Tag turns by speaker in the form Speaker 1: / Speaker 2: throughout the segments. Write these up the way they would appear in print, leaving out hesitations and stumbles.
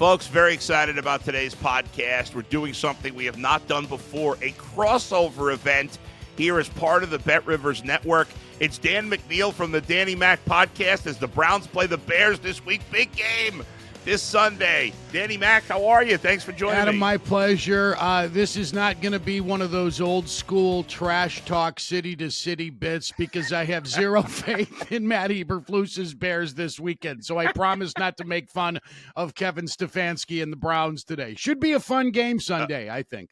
Speaker 1: Folks, very excited about today's podcast. We're doing something we have not done before, a crossover event here as part of the Bet Rivers Network. It's Dan McNeil from the Danny Mac podcast as the Browns play the Bears this week. Big game this Sunday. Danny Mac, how are you? Thanks for joining me.
Speaker 2: Adam, my pleasure. This is not going to be one of those old school trash talk city to city bits because I have zero faith in Matt Eberflus's Bears this weekend. So I promise not to make fun of Kevin Stefanski and the Browns today. Should be a fun game Sunday, I think.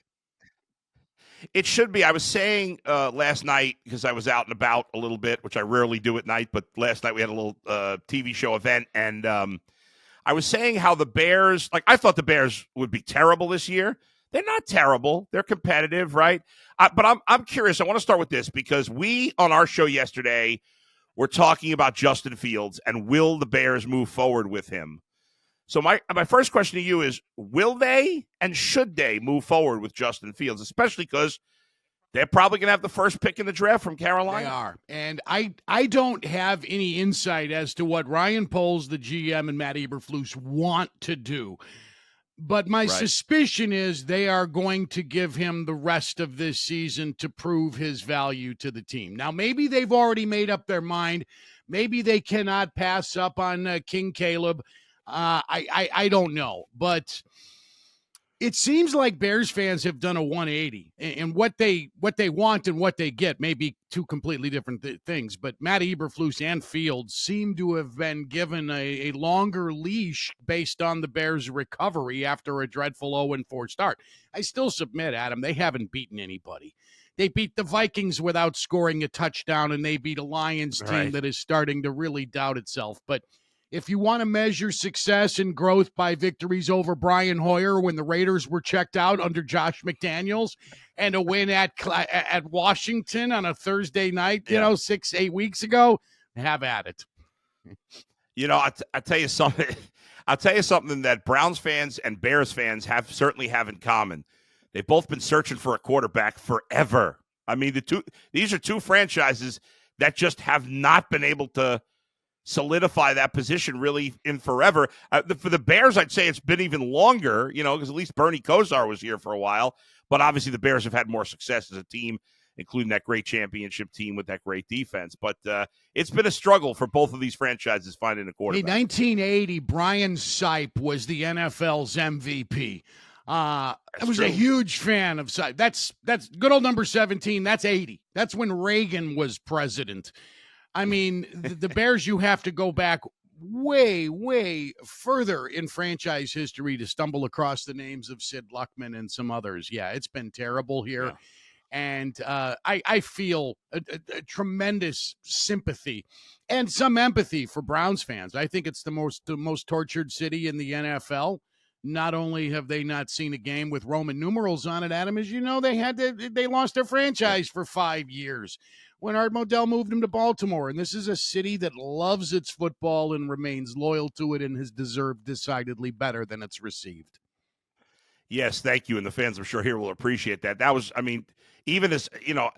Speaker 1: It should be. I was saying last night, because I was out and about a little bit, which I rarely do at night, but last night we had a little TV show event, and I was saying how the Bears, I thought the Bears would be terrible this year. They're not terrible. They're competitive, right? But I'm curious. I want to start with this because we, on our show yesterday, were talking about Justin Fields and will the Bears move forward with him? So my first question to you is, will they and should they move forward with Justin Fields, especially because they're probably going to have the first pick in the draft from Carolina?
Speaker 2: They are. And I don't have any insight as to what Ryan Poles, the GM, and Matt Eberflus want to do. But my suspicion is they are going to give him the rest of this season to prove his value to the team. Now, maybe they've already made up their mind. Maybe they cannot pass up on King Caleb. I don't know. But it seems like Bears fans have done a 180, and what they want and what they get may be two completely different things. But Matt Eberflus and Fields seem to have been given a longer leash based on the Bears' recovery after a dreadful 0-4 start. I still submit, Adam, they haven't beaten anybody. They beat the Vikings without scoring a touchdown, and they beat a Lions team that is starting to really doubt itself. But if you want to measure success and growth by victories over Brian Hoyer when the Raiders were checked out under Josh McDaniels and a win at Washington on a Thursday night, 6-8 weeks ago, have at it.
Speaker 1: I tell you something. I'll tell you something that Browns fans and Bears fans certainly have in common. They've both been searching for a quarterback forever. I mean, these are two franchises that just have not been able to solidify that position really in forever. For the Bears, I'd say it's been even longer, because at least Bernie Kosar was here for a while. But obviously the Bears have had more success as a team, including that great championship team with that great defense. But it's been a struggle for both of these franchises finding a quarterback.
Speaker 2: Hey, 1980, Brian Sipe was the NFL's MVP. I was a huge fan of Sipe. That's good old number 17. That's 80. That's when Reagan was president. I mean, the Bears, you have to go back way, way further in franchise history to stumble across the names of Sid Luckman and some others. Yeah, it's been terrible here. Yeah. And I feel a tremendous sympathy and some empathy for Browns fans. I think it's the most tortured city in the NFL. Not only have they not seen a game with Roman numerals on it, Adam, as you know, they lost their franchise for 5 years when Art Modell moved him to Baltimore. And this is a city that loves its football and remains loyal to it and has deserved decidedly better than it's received.
Speaker 1: Yes, thank you. And the fans, I'm sure, here will appreciate that. That was, even as,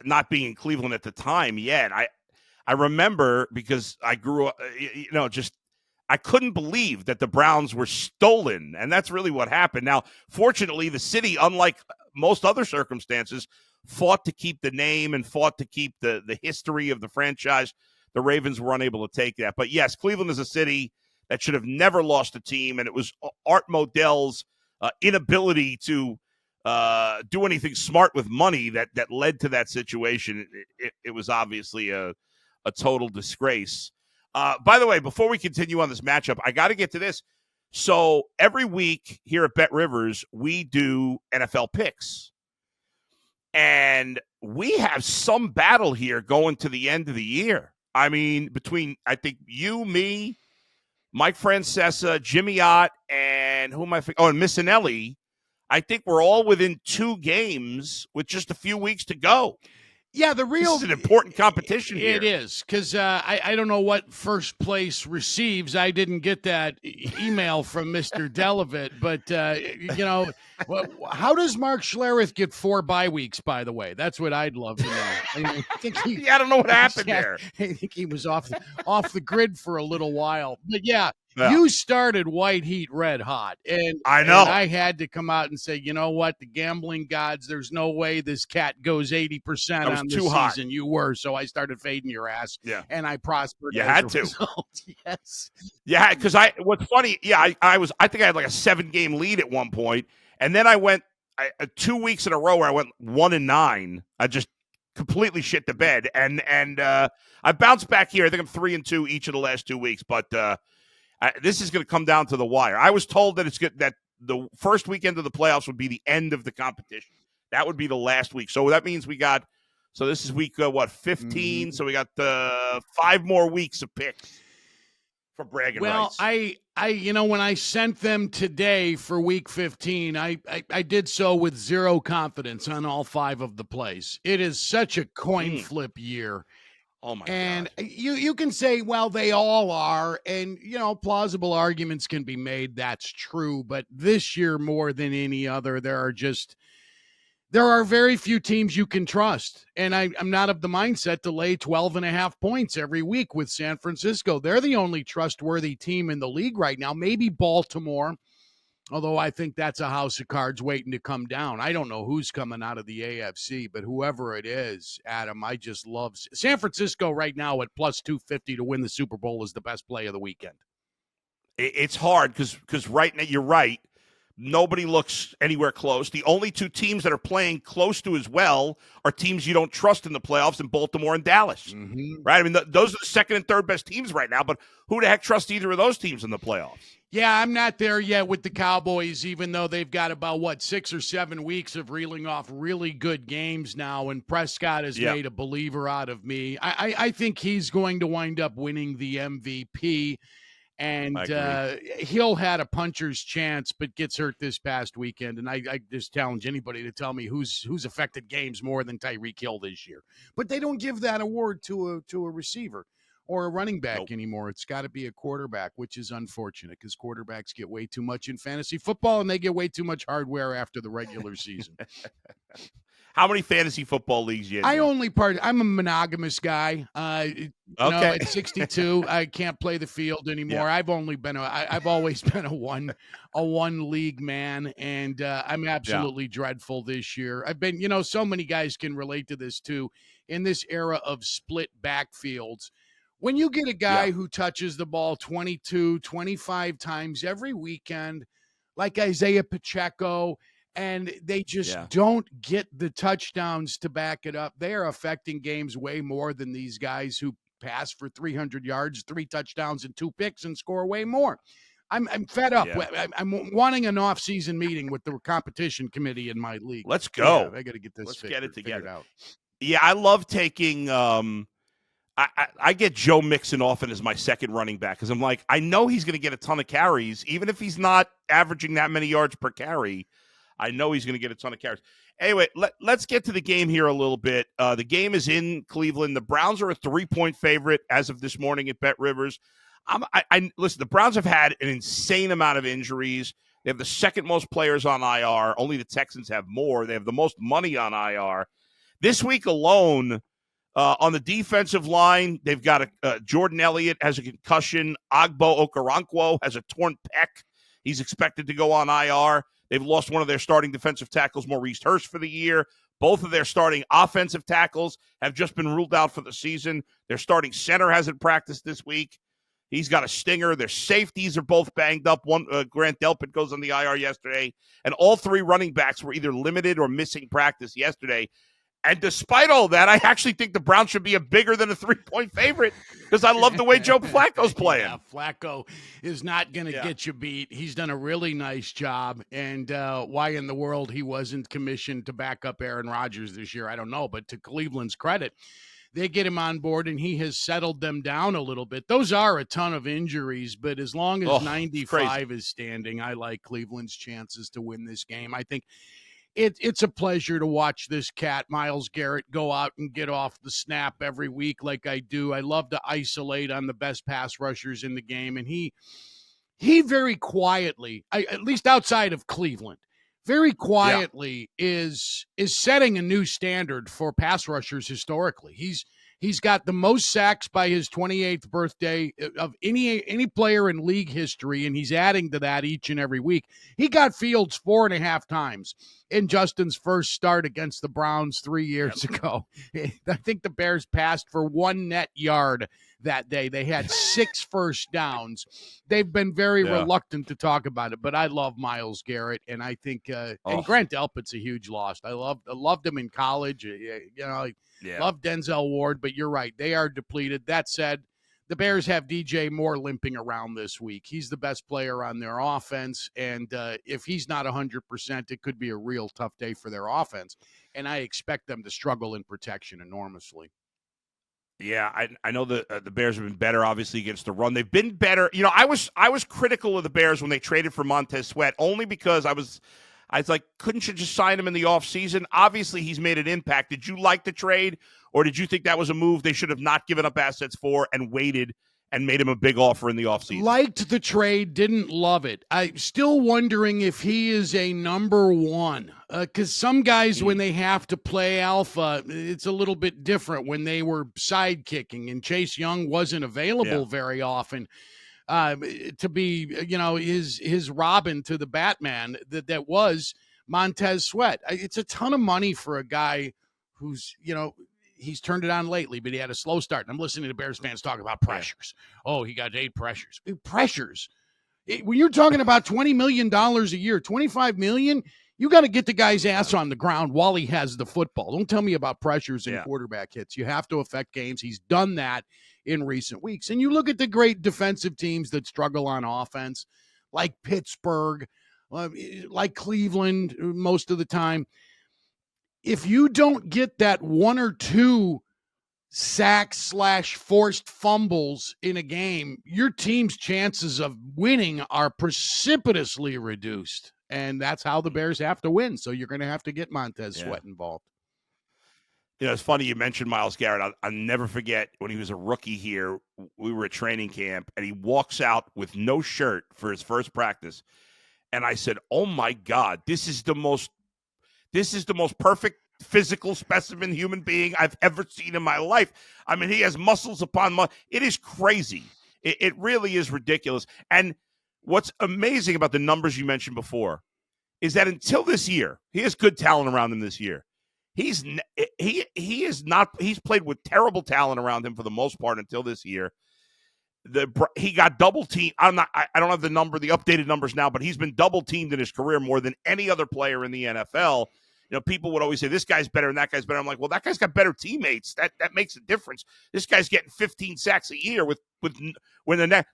Speaker 1: not being in Cleveland at the time yet, I remember because I grew up, I couldn't believe that the Browns were stolen. And that's really what happened. Now, fortunately, the city, unlike most other circumstances, fought to keep the name and fought to keep the history of the franchise. The Ravens were unable to take that. But yes, Cleveland is a city that should have never lost a team, and it was Art Modell's inability to do anything smart with money that led to that situation. It was obviously a total disgrace. By the way, before we continue on this matchup, I got to get to this. So every week here at Bet Rivers, we do NFL picks. And we have some battle here going to the end of the year. I mean, between, I think, you, me, Mike Francesa, Jimmy Ott, and who am I? And Missinelli. I think we're all within 2 games with just a few weeks to go.
Speaker 2: Yeah, this
Speaker 1: is an important competition here.
Speaker 2: It is, because I don't know what first place receives. I didn't get that email from Mr. Delavitt, but, how does Mark Schlereth get 4 bye weeks, by the way? That's what I'd love to know. I think
Speaker 1: I don't know what happened there.
Speaker 2: I think he was off the grid for a little while. But, yeah,
Speaker 1: Yeah.
Speaker 2: You started White Heat red hot, and
Speaker 1: I know.
Speaker 2: I had to come out and say, you know what, the gambling gods, there's no way this cat goes 80% on the
Speaker 1: hot.
Speaker 2: season. You were, so I started fading your ass,
Speaker 1: Yeah.
Speaker 2: and I prospered.
Speaker 1: You
Speaker 2: as
Speaker 1: had
Speaker 2: a
Speaker 1: to.
Speaker 2: result. Yes.
Speaker 1: Yeah, because what's funny, I think I had like a 7-game lead at one point, and then I went 2 weeks in a row where I went 1-9. I just completely shit the bed, and I bounced back here. I think I'm 3-2 each of the last 2 weeks, but this is going to come down to the wire. I was told that that the first weekend of the playoffs would be the end of the competition. That would be the last week. So that means we got. So this is week 15. Mm-hmm. So we got 5 more weeks of picks for bragging rights.
Speaker 2: I when I sent them today for week 15, I did so with zero confidence on all 5 of the plays. It is such a coin flip year.
Speaker 1: Oh my
Speaker 2: God.
Speaker 1: God.
Speaker 2: You can say, well, they all are, and plausible arguments can be made. That's true, but this year more than any other, there are very few teams you can trust. And I'm not of the mindset to lay 12.5 points every week with San Francisco. They're the only trustworthy team in the league right now. Maybe Baltimore, although I think that's a house of cards waiting to come down. I don't know who's coming out of the AFC, but whoever it is, Adam, I just love San Francisco right now at plus 250 to win the Super Bowl is the best play of the weekend.
Speaker 1: It's hard because right now, you're right. Nobody looks anywhere close. The only 2 teams that are playing close to as well are teams you don't trust in the playoffs in Baltimore and Dallas. Mm-hmm. Right? I mean, those are the second and third best teams right now, but who the heck trusts either of those teams in the playoffs?
Speaker 2: Yeah, I'm not there yet with the Cowboys, even though they've got about, 6 or 7 weeks of reeling off really good games now, and Prescott has made a believer out of me. I think he's going to wind up winning the MVP. And Hill had a puncher's chance, but gets hurt this past weekend. And I just challenge anybody to tell me who's affected games more than Tyreek Hill this year. But they don't give that award to a receiver or a running back anymore. It's got to be a quarterback, which is unfortunate because quarterbacks get way too much in fantasy football and they get way too much hardware after the regular season.
Speaker 1: How many fantasy football leagues you have?
Speaker 2: I'm a monogamous guy. At 62, I can't play the field anymore. Yeah. I've always been a one league man, and I'm absolutely dreadful this year. I've been, so many guys can relate to this too. In this era of split backfields, when you get a guy who touches the ball 22, 25 times every weekend, like Isaiah Pacheco, and they just don't get the touchdowns to back it up. They are affecting games way more than these guys who pass for 300 yards, 3 touchdowns, and 2 picks and score way more. I'm fed up. Yeah. I'm wanting an off-season meeting with the competition committee in my league.
Speaker 1: Let's go.
Speaker 2: Yeah, I got to get this
Speaker 1: figured
Speaker 2: out.
Speaker 1: Yeah, I love taking I get Joe Mixon often as my second running back because I'm like, I know he's going to get a ton of carries, even if he's not averaging that many yards per carry. I know he's going to get a ton of carries. Anyway, let's get to the game here a little bit. The game is in Cleveland. The Browns are a 3-point favorite as of this morning at Bet Rivers. Listen, the Browns have had an insane amount of injuries. They have the second most players on IR. Only the Texans have more. They have the most money on IR. This week alone, on the defensive line, they've got Jordan Elliott has a concussion. Agbo Okoronkwo has a torn pec. He's expected to go on IR. They've lost one of their starting defensive tackles, Maurice Hurst, for the year. Both of their starting offensive tackles have just been ruled out for the season. Their starting center hasn't practiced this week. He's got a stinger. Their safeties are both banged up. One Grant Delpit goes on the IR yesterday. And all 3 running backs were either limited or missing practice yesterday. And despite all that, I actually think the Browns should be a bigger than a 3-point favorite because I love the way Joe Flacco's playing.
Speaker 2: Yeah, Flacco is not going to get you beat. He's done a really nice job. And why in the world he wasn't commissioned to back up Aaron Rodgers this year, I don't know. But to Cleveland's credit, they get him on board, and he has settled them down a little bit. Those are a ton of injuries, but as long as 95 is standing, I like Cleveland's chances to win this game. I think it's a pleasure to watch this cat, Myles Garrett, go out and get off the snap every week like I do. I love to isolate on the best pass rushers in the game, and he very quietly, at least outside of Cleveland, very quietly is setting a new standard for pass rushers historically. He's got the most sacks by his 28th birthday of any player in league history, and he's adding to that each and every week. He got Fields 4.5 times in Justin's first start against the Browns 3 years ago. I think the Bears passed for 1 net yard that day. They had 6 first downs. They've been very reluctant to talk about it, but I love Myles Garrett, and I think and Grant Delpit's a huge loss. I loved him in college. Love Denzel Ward, but you're right. They are depleted. That said, the Bears have DJ Moore limping around this week. He's the best player on their offense, and if he's not 100%, it could be a real tough day for their offense, and I expect them to struggle in protection enormously.
Speaker 1: Yeah, I know the Bears have been better, obviously, against the run. They've been better. I was critical of the Bears when they traded for Montez Sweat, only because I was like, couldn't you just sign him in the offseason? Obviously, he's made an impact. Did you like the trade, or did you think that was a move they should have not given up assets for and waited and made him a big offer in the offseason?
Speaker 2: Liked the trade, didn't love it. I'm still wondering if he is a number one, because some guys, when they have to play alpha, it's a little bit different when they were sidekicking, and Chase Young wasn't available very often. To be, his Robin to the Batman that was Montez Sweat. It's a ton of money for a guy who's, he's turned it on lately, but he had a slow start. And I'm listening to Bears fans talk about pressures. Oh, he got 8 pressures. Pressures. When you're talking about $20 million a year, $25 million, you got to get the guy's ass on the ground while he has the football. Don't tell me about pressures and quarterback hits. You have to affect games. He's done that in recent weeks. And you look at the great defensive teams that struggle on offense, like Pittsburgh, like Cleveland most of the time. If you don't get that 1 or 2 sacks / forced fumbles in a game, your team's chances of winning are precipitously reduced. And that's how the Bears have to win. So you're going to have to get Montez Sweat involved.
Speaker 1: It's funny you mentioned Myles Garrett. I'll never forget when he was a rookie here. We were at training camp, and he walks out with no shirt for his first practice. And I said, "Oh my God, this is the most perfect physical specimen human being I've ever seen in my life." I mean, he has muscles upon muscles. It is crazy. It really is ridiculous. And what's amazing about the numbers you mentioned before is that until this year, he has good talent around him this year. He's played with terrible talent around him for the most part until this year. He got double teamed. I don't have the updated numbers now, but he's been double teamed in his career more than any other player in the NFL. People would always say this guy's better and that guy's better. I'm like, well, that guy's got better teammates. That makes a difference. This guy's getting 15 sacks a year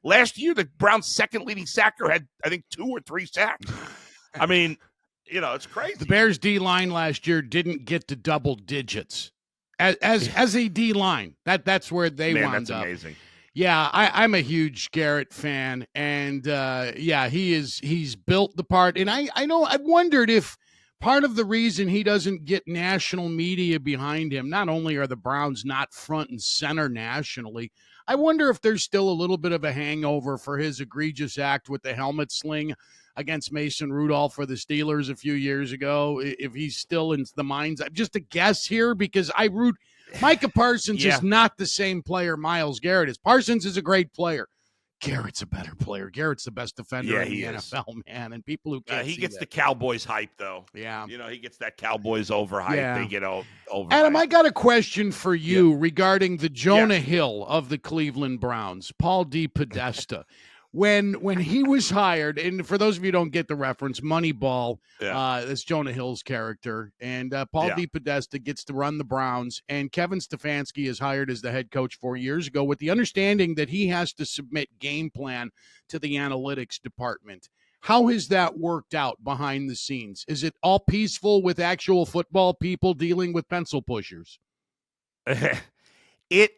Speaker 1: last year the Browns' second leading sacker had, I think, 2 or 3 sacks. I mean, it's crazy.
Speaker 2: The Bears D-line last year didn't get to double digits as a D-line. That's where they wound
Speaker 1: that's
Speaker 2: up.
Speaker 1: Amazing.
Speaker 2: Yeah, I'm a huge Garrett fan, and he's built the part. And I know I've wondered if part of the reason he doesn't get national media behind him, not only are the Browns not front and center nationally, I wonder if there's still a little bit of a hangover for his egregious act with the helmet sling against Mason Rudolph for the Steelers a few years ago, if he's still in the minds. I'm just a guess here because Micah Parsons is not the same player Myles Garrett is. Parsons is a great player. Garrett's a better player. Garrett's the best defender in the NFL, man. And people who can't
Speaker 1: he gets
Speaker 2: that.
Speaker 1: The Cowboys hype, though.
Speaker 2: Yeah.
Speaker 1: He gets that Cowboys over hype.
Speaker 2: Yeah.
Speaker 1: They get over.
Speaker 2: Adam, I got a question for you regarding the Jonah Hill of the Cleveland Browns, Paul DePodesta. When he was hired, and for those of you who don't get the reference, Moneyball, that's Jonah Hill's character, and Paul DePodesta gets to run the Browns, and Kevin Stefanski is hired as the head coach 4 years ago with the understanding that he has to submit game plan to the analytics department. How has that worked out behind the scenes? Is it all peaceful with actual football people dealing with pencil pushers?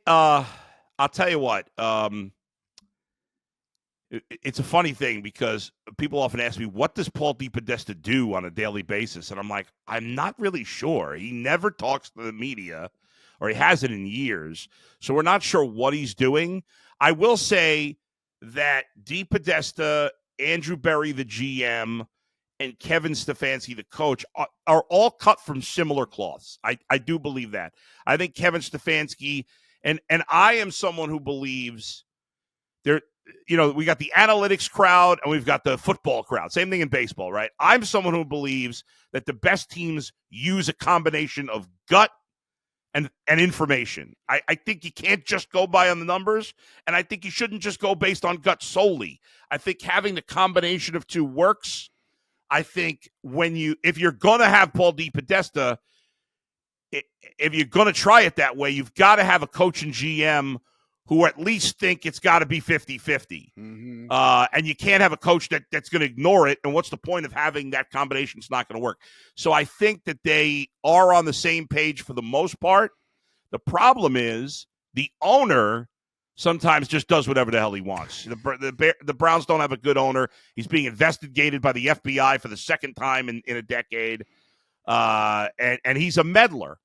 Speaker 1: I'll tell you what, it's a funny thing because people often ask me, what does Paul DePodesta do on a daily basis? And I'm like, I'm not really sure. He never talks to the media, or he hasn't in years. So we're not sure what he's doing. I will say that DePodesta, Andrew Berry, the GM, and Kevin Stefanski, the coach, are all cut from similar cloths. I do believe that. I think Kevin Stefanski And I am someone who believes there, we got the analytics crowd and we've got the football crowd. Same thing in baseball, right? I'm someone who believes that the best teams use a combination of gut and information. I think you can't just go by on the numbers, and I think you shouldn't just go based on gut solely. I think having the combination of two works. I think if you're going to have Paul DePodesta, if you're going to try it that way, you've got to have a coach and GM who at least think it's got to be 50-50.
Speaker 2: Mm-hmm.
Speaker 1: And you can't have a coach that's going to ignore it. And what's the point of having that combination? It's not going to work. So I think that they are on the same page for the most part. The problem is the owner sometimes just does whatever the hell he wants. The Browns don't have a good owner. He's being investigated by the FBI for the second time in a decade. And he's a meddler.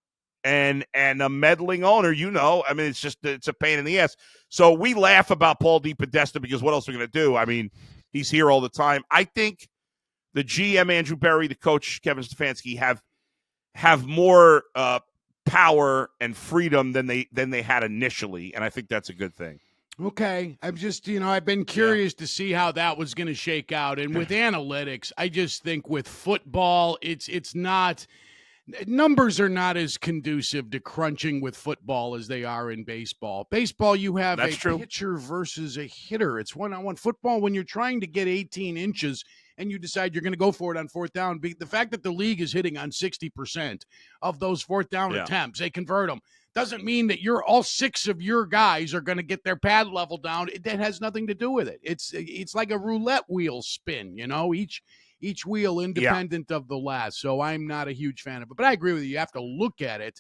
Speaker 1: And a meddling owner, I mean, it's a pain in the ass. So we laugh about Paul DePodesta because what else are we going to do? I mean, he's here all the time. I think the GM, Andrew Berry, the coach, Kevin Stefanski, have more power and freedom than they had initially, and I think that's a good thing.
Speaker 2: Okay. I'm just, I've been curious to see how that was going to shake out. And with analytics, I just think with football, it's not – numbers are not as conducive to crunching with football as they are in baseball. Baseball, you have pitcher versus a hitter. It's one-on-one. Football, when you're trying to get 18 inches and you decide you're going to go for it on fourth down, the fact that the league is hitting on 60% of those fourth down attempts, they convert them, doesn't mean that all six of your guys are going to get their pad level down. That has nothing to do with it. It's like a roulette wheel spin, each wheel independent of the last. So I'm not a huge fan of it. But I agree with you. You have to look at it,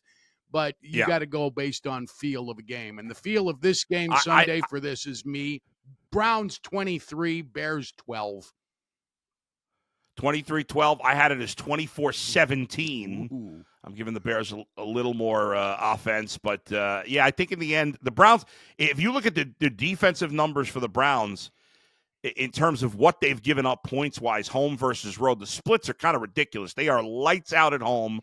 Speaker 2: but you got to go based on feel of a game. And the feel of this game Sunday for this is me. Browns 23, Bears 12.
Speaker 1: 23-12. I had it as 24-17.
Speaker 2: Ooh.
Speaker 1: I'm giving the Bears a little more offense. But, I think in the end, the Browns, if you look at the defensive numbers for the Browns, in terms of what they've given up points-wise, home versus road, the splits are kind of ridiculous. They are lights out at home,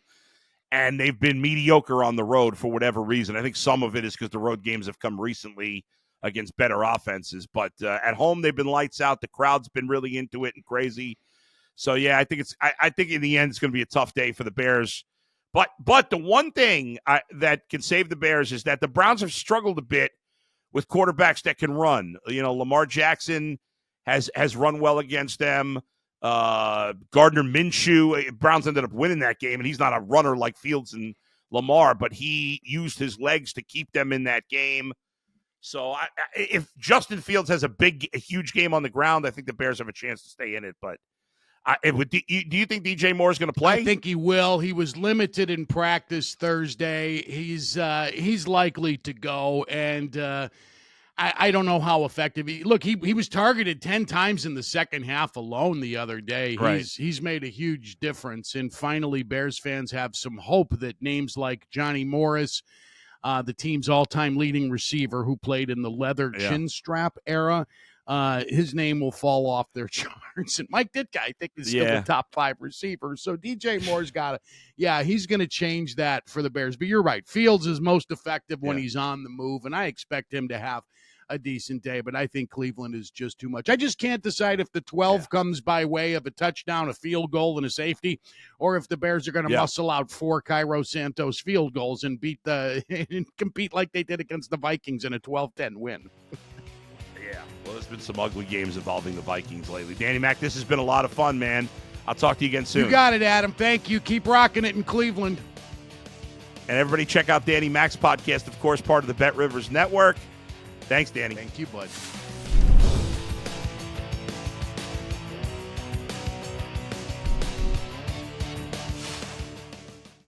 Speaker 1: and they've been mediocre on the road for whatever reason. I think some of it is because the road games have come recently against better offenses. But at home, they've been lights out. The crowd's been really into it and crazy. So, I think I think in the end it's going to be a tough day for the Bears. But the one thing that can save the Bears is that the Browns have struggled a bit with quarterbacks that can run. Lamar Jackson has run well against them. Gardner Minshew, Browns ended up winning that game, and he's not a runner like Fields and Lamar, but he used his legs to keep them in that game. So if Justin Fields has a huge game on the ground, I think the Bears have a chance to stay in it. But do you think DJ Moore is going to play?
Speaker 2: I think he will. He was limited in practice Thursday. He's likely to go, and I don't know how effective he was targeted 10 times in the second half alone the other day.
Speaker 1: Right.
Speaker 2: He's made a huge difference. And finally, Bears fans have some hope that names like Johnny Morris, the team's all-time leading receiver who played in the leather chin strap era, his name will fall off their charts. And Mike Ditka, I think, is still the top 5 receiver. So DJ Moore's got he's going to change that for the Bears. But you're right. Fields is most effective when he's on the move, and I expect him to have a decent day, but I think Cleveland is just too much. I just can't decide if the 12 comes by way of a touchdown, a field goal, and a safety, or if the Bears are going to muscle out 4 Cairo Santos field goals and and compete like they did against the Vikings in a 12-10 win.
Speaker 1: Well, there's been some ugly games involving the Vikings lately. Danny Mac, this has been a lot of fun, man. I'll talk to you again soon.
Speaker 2: You got it, Adam. Thank you. Keep rocking it in Cleveland.
Speaker 1: And everybody check out Danny Mac's podcast, of course, part of the Bet Rivers Network. Thanks, Danny.
Speaker 2: Thank you, bud.